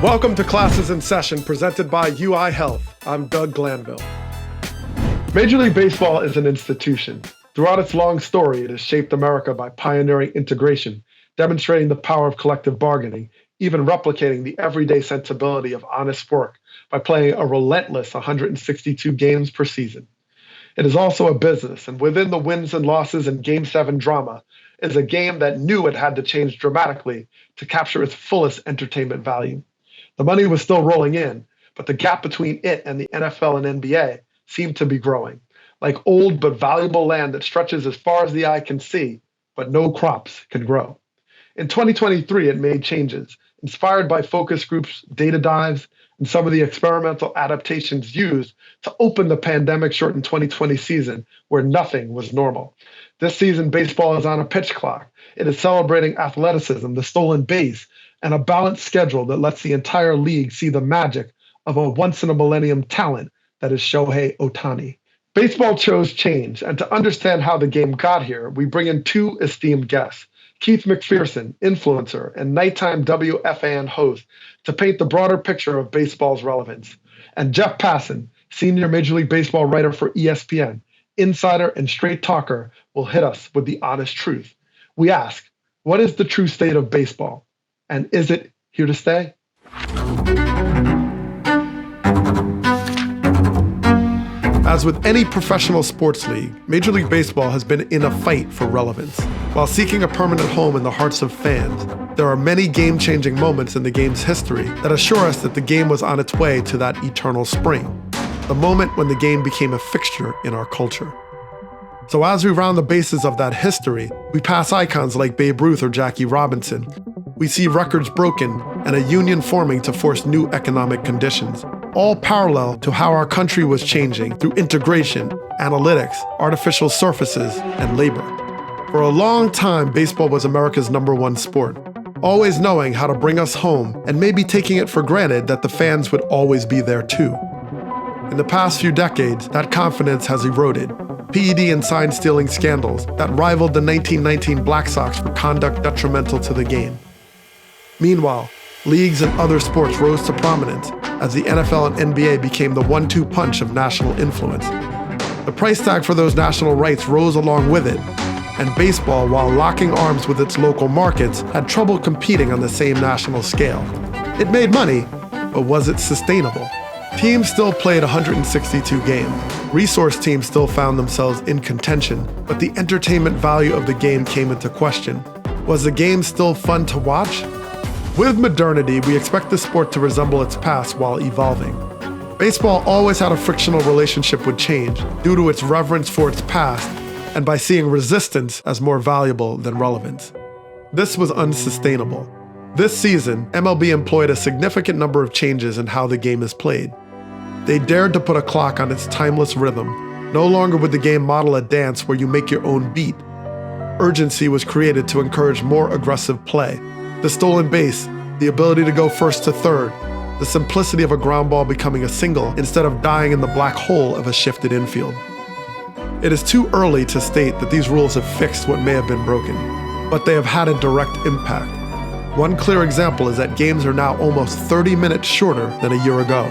Welcome to Classes in Session, presented by UI Health. I'm Doug Glanville. Major League Baseball is an institution. Throughout its long story, it has shaped America by pioneering integration, demonstrating the power of collective bargaining, even replicating the everyday sensibility of honest work by playing a relentless 162 games per season. It is also a business, and within the wins and losses and Game 7 drama is a game that knew it had to change dramatically to capture its fullest entertainment value. The money was still rolling in, but the gap between it and the NFL and NBA seemed to be growing, like old but valuable land that stretches as far as the eye can see, but no crops can grow. In 2023, it made changes, inspired by focus groups, data dives, and some of the experimental adaptations used to open the pandemic-shortened 2020 season where nothing was normal. This season, baseball is on a pitch clock. It is celebrating athleticism, the stolen base, and a balanced schedule that lets the entire league see the magic of a once-in-a-millennium talent that is Shohei Ohtani. Baseball chose change, and to understand how the game got here, we bring in two esteemed guests, Keith McPherson, influencer and nighttime WFAN host, to paint the broader picture of baseball's relevance, and Jeff Passan, senior Major League Baseball writer for ESPN, insider and straight talker, will hit us with the honest truth. We ask, what is the true state of baseball? And is it here to stay? As with any professional sports league, Major League Baseball has been in a fight for relevance. While seeking a permanent home in the hearts of fans, there are many game-changing moments in the game's history that assure us that the game was on its way to that eternal spring, the moment when the game became a fixture in our culture. So as we round the bases of that history, we pass icons like Babe Ruth or Jackie Robinson. We see records broken and a union forming to force new economic conditions, all parallel to how our country was changing through integration, analytics, artificial surfaces, and labor. For a long time, baseball was America's #1 sport, always knowing how to bring us home and maybe taking it for granted that the fans would always be there too. In the past few decades, that confidence has eroded. PED and sign-stealing scandals that rivaled the 1919 Black Sox for conduct detrimental to the game. Meanwhile, leagues and other sports rose to prominence as the NFL and NBA became the 1-2 punch of national influence. The price tag for those national rights rose along with it, and baseball, while locking arms with its local markets, had trouble competing on the same national scale. It made money, but was it sustainable? Teams still played 162 games. Resource teams still found themselves in contention, but the entertainment value of the game came into question. Was the game still fun to watch? With modernity, we expect the sport to resemble its past while evolving. Baseball always had a frictional relationship with change due to its reverence for its past and by seeing resistance as more valuable than relevance. This was unsustainable. This season, MLB employed a significant number of changes in how the game is played. They dared to put a clock on its timeless rhythm. No longer would the game model a dance where you make your own beat. Urgency was created to encourage more aggressive play. The stolen base, the ability to go first to third, the simplicity of a ground ball becoming a single instead of dying in the black hole of a shifted infield. It is too early to state that these rules have fixed what may have been broken, but they have had a direct impact. One clear example is that games are now almost 30 minutes shorter than a year ago.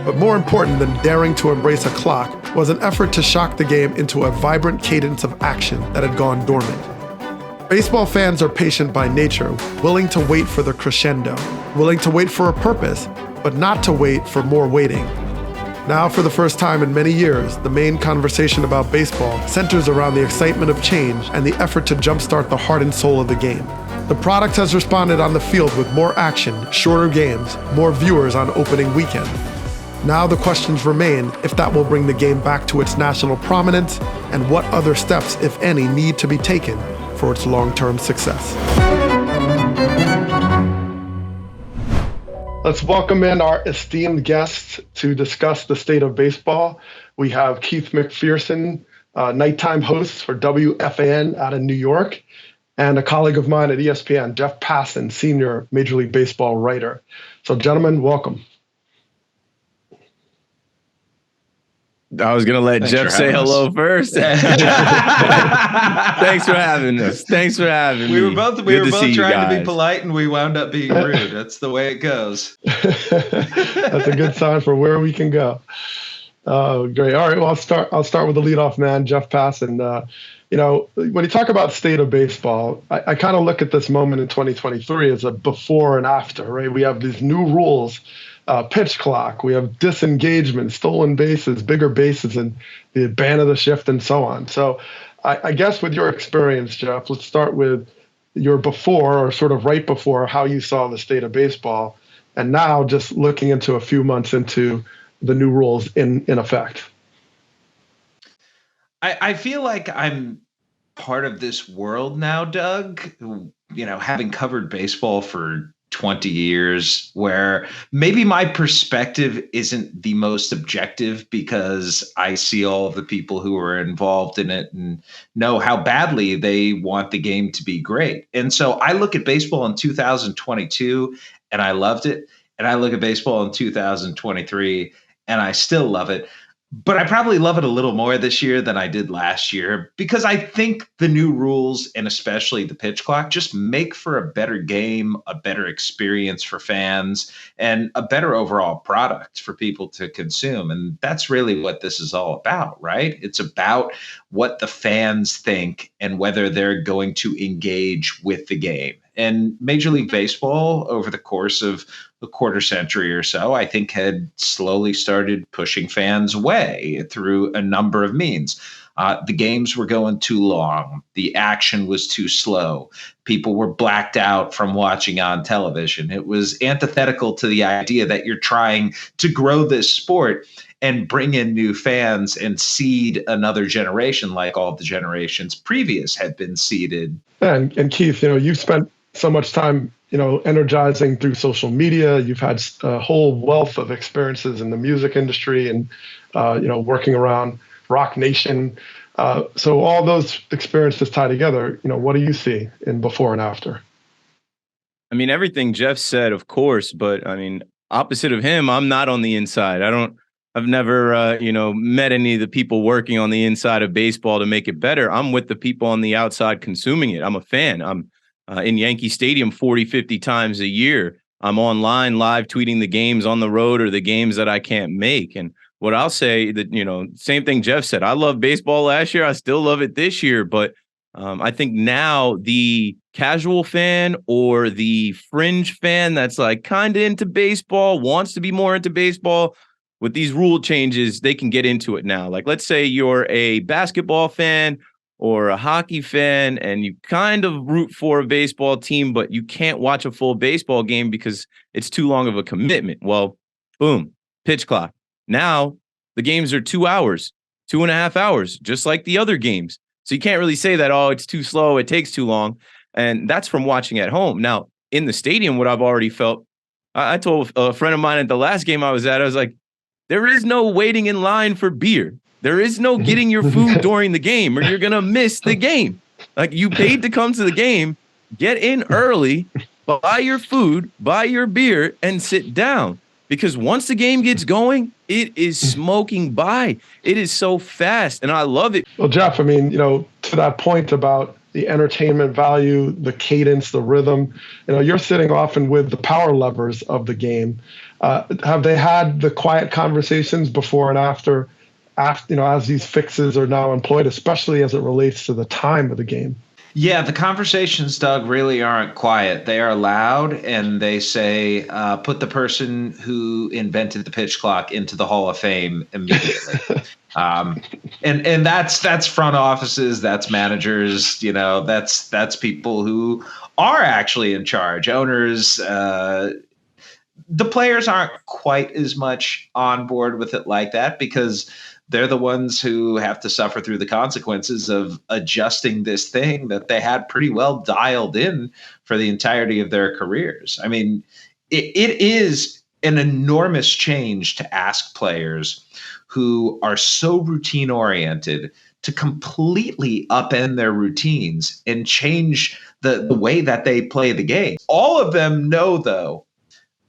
But more important than daring to embrace a clock was an effort to shock the game into a vibrant cadence of action that had gone dormant. Baseball fans are patient by nature, willing to wait for the crescendo, willing to wait for a purpose, but not to wait for more waiting. Now, for the first time in many years, the main conversation about baseball centers around the excitement of change and the effort to jumpstart the heart and soul of the game. The product has responded on the field with more action, shorter games, more viewers on opening weekend. Now the questions remain if that will bring the game back to its national prominence and what other steps, if any, need to be taken for its long-term success. Let's welcome in our esteemed guests to discuss the state of baseball. We have Keith McPherson, nighttime host for WFAN out of New York, and a colleague of mine at ESPN, Jeff Passan, senior Major League Baseball writer. So gentlemen, welcome. I was going to let Jeff say hello first. Thanks for having us. Thanks for having me. We were both trying to be polite, and we wound up being rude. That's the way it goes. That's a good sign for where we can go. Oh, great. All right. Well, I'll start with the leadoff man, Jeff Passan. When you talk about state of baseball, I kind of look at this moment in 2023 as a before and after, right? We have these new rules, pitch clock, we have disengagement, stolen bases, bigger bases, and the ban of the shift and so on. So I guess with your experience, Jeff, let's start with your before, or sort of right before, how you saw the state of baseball, and now just looking into a few months into the new rules in effect. I feel like I'm part of this world now, Doug, having covered baseball for 20 years, where maybe my perspective isn't the most objective because I see all of the people who are involved in it and know how badly they want the game to be great. And so I look at baseball in 2022 and I loved it. And I look at baseball in 2023 and I still love it. But I probably love it a little more this year than I did last year, because I think the new rules, and especially the pitch clock, just make for a better game, a better experience for fans, and a better overall product for people to consume. And that's really what this is all about, right? It's about what the fans think and whether they're going to engage with the game. And Major League Baseball, over the course of a quarter century or so, I think had slowly started pushing fans away through a number of means. The games were going too long. The action was too slow. People were blacked out from watching on television. It was antithetical to the idea that you're trying to grow this sport and bring in new fans and seed another generation like all the generations previous had been seeded. And Keith, you've spent so much time, energizing through social media. You've had a whole wealth of experiences in the music industry and, working around Rock Nation. So all those experiences tie together. What do you see in before and after? I mean, everything Jeff said, of course, but I mean, opposite of him, I'm not on the inside. I've never, met any of the people working on the inside of baseball to make it better. I'm with the people on the outside consuming it. I'm a fan. I'm in Yankee Stadium 40, 50 times a year. I'm online live tweeting the games on the road or the games that I can't make. And what I'll say that, same thing Jeff said, I love baseball last year. I still love it this year. But I think now the casual fan or the fringe fan that's like kind of into baseball, wants to be more into baseball, with these rule changes, they can get into it now. Like, let's say you're a basketball fan or a hockey fan and you kind of root for a baseball team, but you can't watch a full baseball game because it's too long of a commitment. Well, boom, pitch clock. Now the games are 2 hours, 2.5 hours, just like the other games. So you can't really say that, oh, it's too slow, it takes too long. And that's from watching at home. Now, in the stadium, what I've already felt, I told a friend of mine at the last game I was at, I was like, there is no waiting in line for beer. There is no getting your food during the game or you're going to miss the game. Like, you paid to come to the game, get in early, buy your food, buy your beer, and sit down. Because once the game gets going, it is smoking by. It is so fast, and I love it. Well, Jeff, I mean, to that point about the entertainment value, the cadence, the rhythm, you're sitting often with the power levers of the game. Have they had the quiet conversations before and after, as these fixes are now employed, especially as it relates to the time of the game? Yeah, the conversations, Doug, really aren't quiet. They are loud, and they say, put the person who invented the pitch clock into the Hall of Fame immediately. And that's front offices, that's managers, that's people who are actually in charge. Owners, the players aren't quite as much on board with it like that because they're the ones who have to suffer through the consequences of adjusting this thing that they had pretty well dialed in for the entirety of their careers. I mean, it is an enormous change to ask players who are so routine oriented to completely upend their routines and change the way that they play the game. All of them know, though,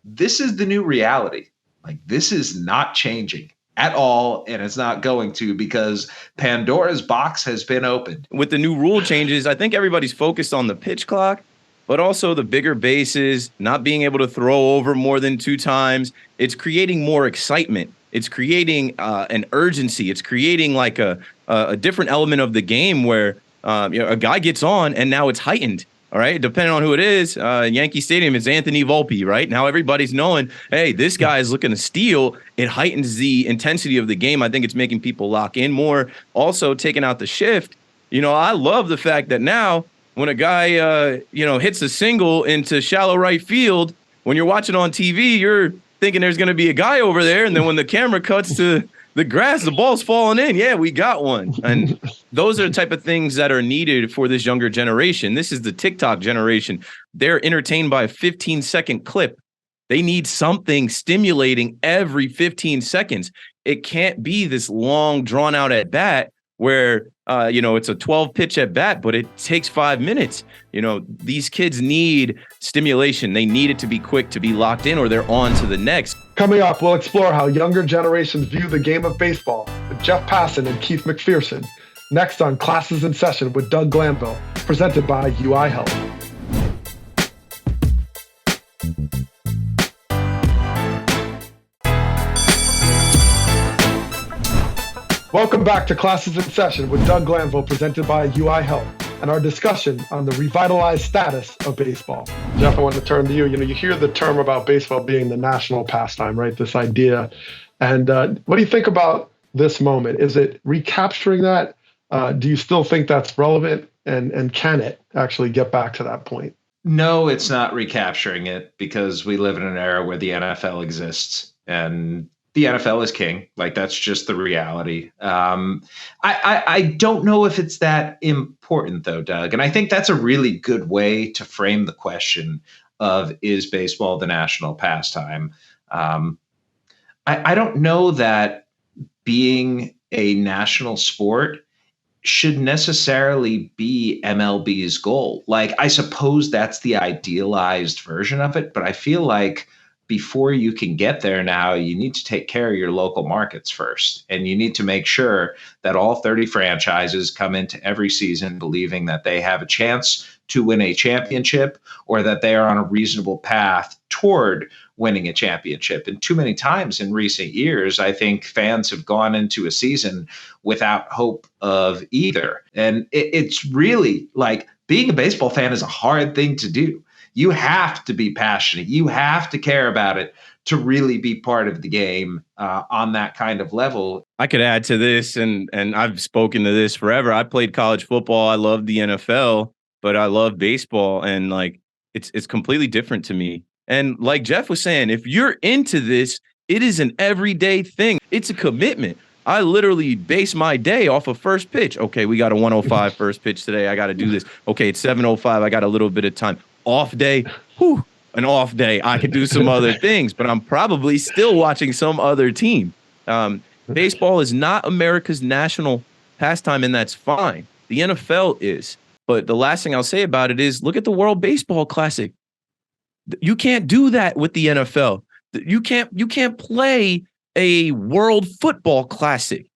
this is the new reality. Like, this is not changing at all, and it's not going to, because Pandora's box has been opened. With the new rule changes, I think everybody's focused on the pitch clock, but also the bigger bases, not being able to throw over more than 2 times. It's creating more excitement. It's creating an urgency. It's creating like a different element of the game where a guy gets on and now it's heightened. All right, depending on who it is, Yankee Stadium, it's Anthony Volpe, right? Now everybody's knowing, hey, this guy is looking to steal. It heightens the intensity of the game. I think it's making people lock in more. Also, taking out the shift. I love the fact that now when a guy, hits a single into shallow right field, when you're watching on TV, you're thinking there's going to be a guy over there. And then when the camera cuts to the grass, the ball's falling in. Yeah, we got one. And those are the type of things that are needed for this younger generation. This is the TikTok generation. They're entertained by a 15-second clip. They need something stimulating every 15 seconds. It can't be this long, drawn-out at bat where, it's a 12-pitch at bat, but it takes 5 minutes. These kids need stimulation. They need it to be quick, to be locked in, or they're on to the next. Coming up, we'll explore how younger generations view the game of baseball with Jeff Passan and Keith McPherson. Next on Classes in Session with Doug Glanville, presented by UI Health. Welcome back to Classes in Session with Doug Glanville, presented by UI Health, and our discussion on the revitalized status of baseball. Jeff, I want to turn to you. You hear the term about baseball being the national pastime, right? This idea. And what do you think about this moment? Is it recapturing that? Do you still think that's relevant? And can it actually get back to that point? No, it's not recapturing it, because we live in an era where the NFL exists and the NFL is king. Like, that's just the reality. I don't know if it's that important, though, Doug. And I think that's a really good way to frame the question of, is baseball the national pastime? I don't know that being a national sport should necessarily be MLB's goal. Like, I suppose that's the idealized version of it, but I feel like before you can get there now, you need to take care of your local markets first. And you need to make sure that all 30 franchises come into every season believing that they have a chance to win a championship, or that they are on a reasonable path toward winning a championship. And too many times in recent years, I think fans have gone into a season without hope of either. And it's really like, being a baseball fan is a hard thing to do. You have to be passionate. You have to care about it to really be part of the game on that kind of level. I could add to this, and I've spoken to this forever. I played college football. I love the NFL, but I love baseball, and like it's completely different to me. And like Jeff was saying, if you're into this, it is an everyday thing. It's a commitment. I literally base my day off of first pitch. Okay, we got a 105 first pitch today. I got to do this. Okay, it's 7:05. I got a little bit of time. Off day, an off day. I could do some other things, but I'm probably still watching some other team. Baseball is not America's national pastime, and that's fine. The NFL is. But the last thing I'll say about it is, look at the World Baseball Classic. You can't do that with the NFL. You can't play a World Football Classic.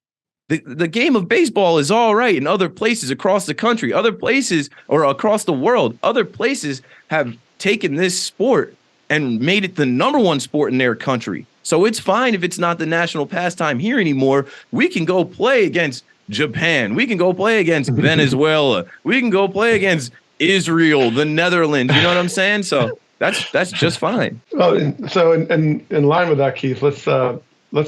The game of baseball is all right in other places across the country, other places, or across the world. Other places have taken this sport and made it the number one sport in their country. So it's fine if it's not the national pastime here anymore. We can go play against Japan. We can go play against Venezuela. We can go play against Israel, the Netherlands. You know what I'm saying? So that's just fine. Well, so in line with that, Keith, let's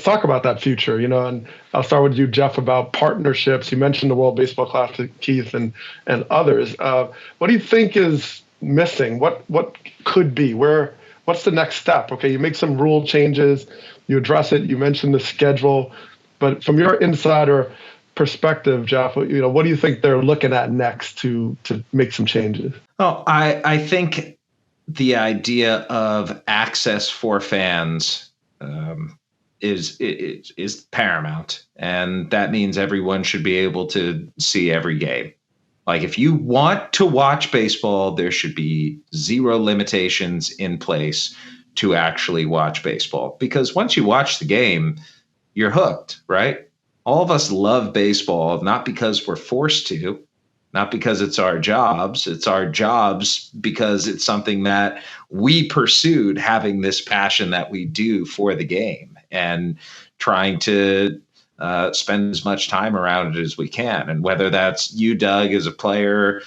talk about that future, and I'll start with you, Jeff, about partnerships. You mentioned the World Baseball Classic, Keith, and others. What do you think is missing? What could be? What's the next step? Okay, you make some rule changes, you address it, you mentioned the schedule, but from your insider perspective, Jeff, what do you think they're looking at next to make some changes? Oh, I think the idea of access for fans is paramount, and that means everyone should be able to see every game. Like, if you want to watch baseball, there should be zero limitations in place to actually watch baseball, because once you watch the game, you're hooked, right? All of us love baseball, not because we're forced to, not because it's our jobs. It's our jobs because it's something that we pursued, having this passion that we do for the game and trying to spend as much time around it as we can. And whether that's you, Doug, as a player,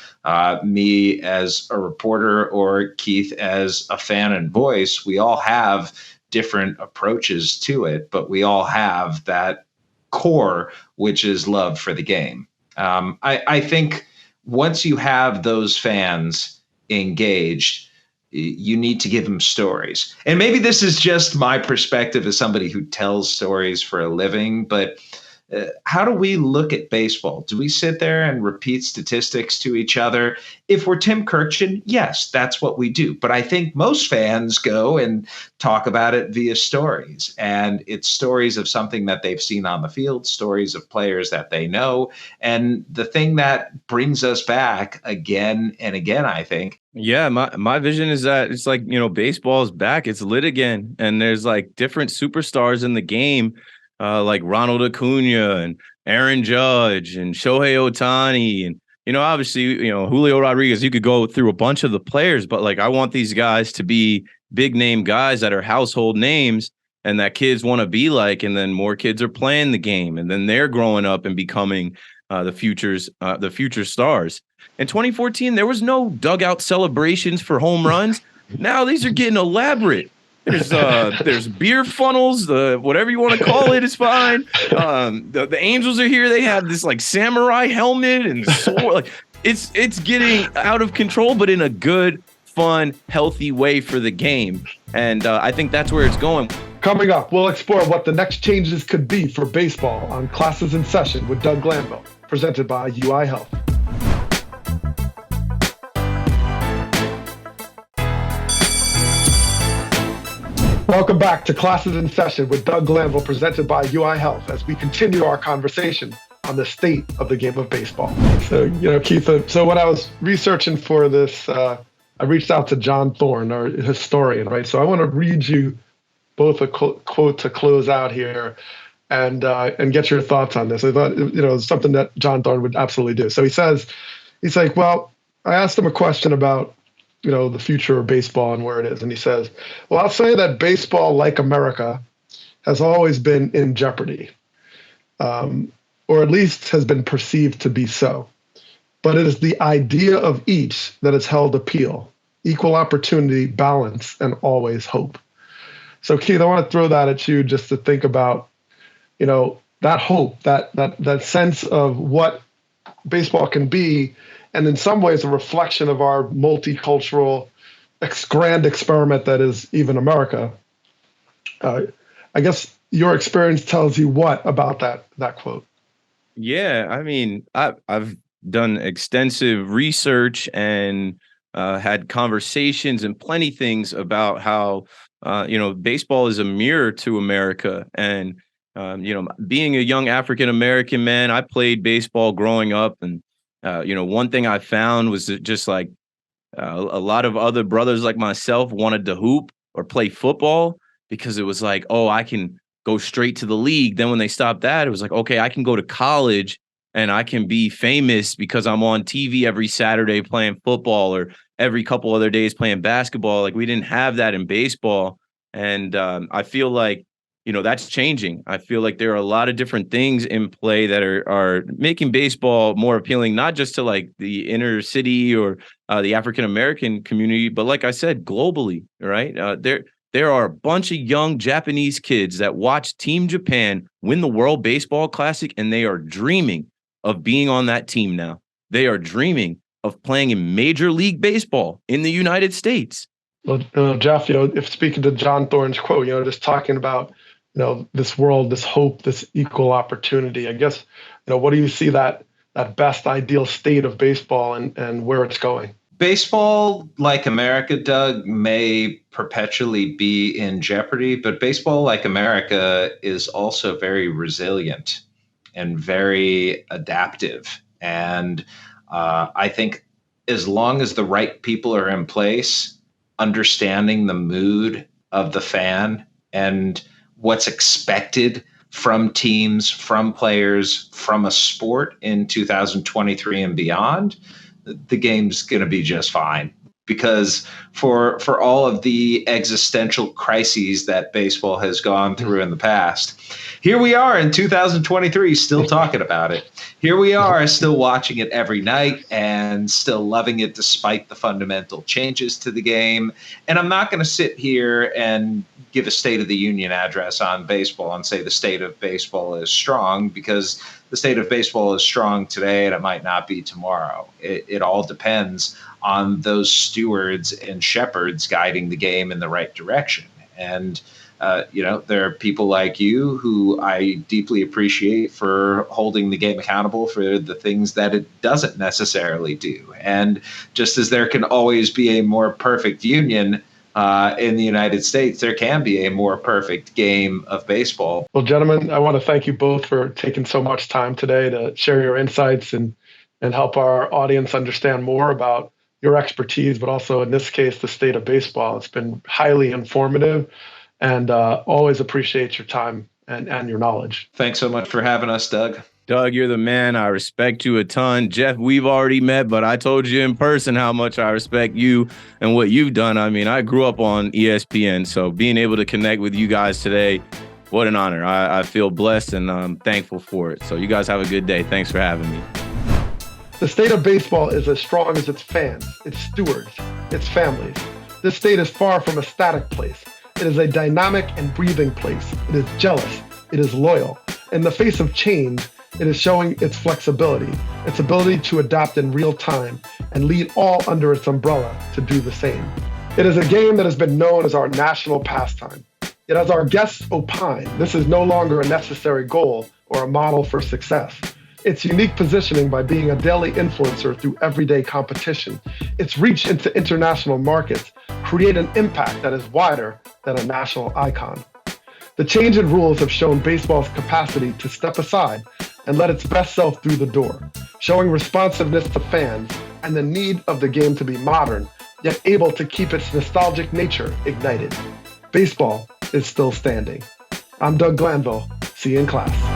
me as a reporter, or Keith as a fan and voice, we all have different approaches to it, but we all have that core, which is love for the game. I think once you have those fans engaged, you need to give them stories. And maybe this is just my perspective as somebody who tells stories for a living, but how do we look at baseball? Do we sit there and repeat statistics to each other? If we're Tim Kirchin, yes, that's what we do. But I think most fans go and talk about it via stories. And it's stories of something that they've seen on the field, stories of players that they know. And the thing that brings us back again and again, I think. Yeah, my vision is that it's like, baseball is back. It's lit again. And there's like different superstars in the game, like Ronald Acuna and Aaron Judge and Shohei Ohtani. And, obviously, Julio Rodriguez, you could go through a bunch of the players, but like I want these guys to be big name guys that are household names and that kids want to be like. And then more kids are playing the game and then they're growing up and becoming the future stars. In 2014, there was no dugout celebrations for home runs. Now these are getting elaborate. There's beer funnels, whatever you want to call it is fine. The Angels are here. They have this like samurai helmet and sword. Like it's getting out of control, but in a good, fun, healthy way for the game. And I think that's where it's going. Coming up, we'll explore what the next changes could be for baseball on Classes in Session with Doug Glanville, presented by UI Health. Welcome back to Classes in Session with Doug Glanville, presented by UI Health, as we continue our conversation on the state of the game of baseball. So, Keith, so when I was researching for this, I reached out to John Thorne, our historian, right? So I want to read you both a quote to close out here and get your thoughts on this. I thought, it's something that John Thorne would absolutely do. So he's like, well, I asked him a question about the future of baseball and where it is. And he says, well, I'll say that baseball, like America, has always been in jeopardy, or at least has been perceived to be so. But it is the idea of each that has held appeal: equal opportunity, balance, and always hope. So, Keith, I want to throw that at you just to think about, that hope, that sense of what baseball can be, and in some ways a reflection of our multicultural grand experiment that is even America. I guess your experience tells you what about that quote? Yeah, I mean, I've done extensive research and had conversations and plenty things about how baseball is a mirror to America. And being a young African American man, I played baseball growing up, and one thing I found was that just like a lot of other brothers like myself wanted to hoop or play football because it was like, oh, I can go straight to the league. Then when they stopped that, it was like, okay, I can go to college and I can be famous because I'm on TV every Saturday playing football, or every couple other days playing basketball. Like we didn't have that in baseball. And I feel like, that's changing. I feel like there are a lot of different things in play that are making baseball more appealing, not just to like the inner city or the African-American community, but like I said, globally, right? There are a bunch of young Japanese kids that watch Team Japan win the World Baseball Classic, and they are dreaming of being on that team now. They are dreaming of playing in Major League Baseball in the United States. Well, Jeff, if speaking to John Thorne's quote, just talking about, this world, this hope, this equal opportunity, I guess, what do you see that best ideal state of baseball and where it's going? Baseball, like America, Doug, may perpetually be in jeopardy, but baseball, like America, is also very resilient and very adaptive. And I think as long as the right people are in place, understanding the mood of the fan and what's expected from teams, from players, from a sport in 2023 and beyond, the game's going to be just fine. Because for all of the existential crises that baseball has gone through in the past, here we are in 2023 still talking about it. Here we are still watching it every night and still loving it despite the fundamental changes to the game. And I'm not going to sit here and give a State of the Union address on baseball and say the state of baseball is strong, because the state of baseball is strong today and it might not be tomorrow. It all depends on those stewards and shepherds guiding the game in the right direction. And, there are people like you who I deeply appreciate for holding the game accountable for the things that it doesn't necessarily do. And just as there can always be a more perfect union in the United States, there can be a more perfect game of baseball. Well, gentlemen, I want to thank you both for taking so much time today to share your insights and help our audience understand more about your expertise, but also in this case, the state of baseball. It's been highly informative, and always appreciate your time and your knowledge. Thanks so much for having us, Doug. Doug, you're the man. I respect you a ton. Jeff, we've already met, but I told you in person how much I respect you and what you've done. I mean, I grew up on ESPN, so being able to connect with you guys today, what an honor. I feel blessed, and I'm thankful for it. So you guys have a good day. Thanks for having me. The state of baseball is as strong as its fans, its stewards, its families. This state is far from a static place. It is a dynamic and breathing place. It is jealous. It is loyal. In the face of change, it is showing its flexibility, its ability to adapt in real time and lead all under its umbrella to do the same. It is a game that has been known as our national pastime. Yet as our guests opine, this is no longer a necessary goal or a model for success. Its unique positioning by being a daily influencer through everyday competition, its reach into international markets, create an impact that is wider than a national icon. The change in rules have shown baseball's capacity to step aside and let its best self through the door, showing responsiveness to fans and the need of the game to be modern, yet able to keep its nostalgic nature ignited. Baseball is still standing. I'm Doug Glanville. See you in class.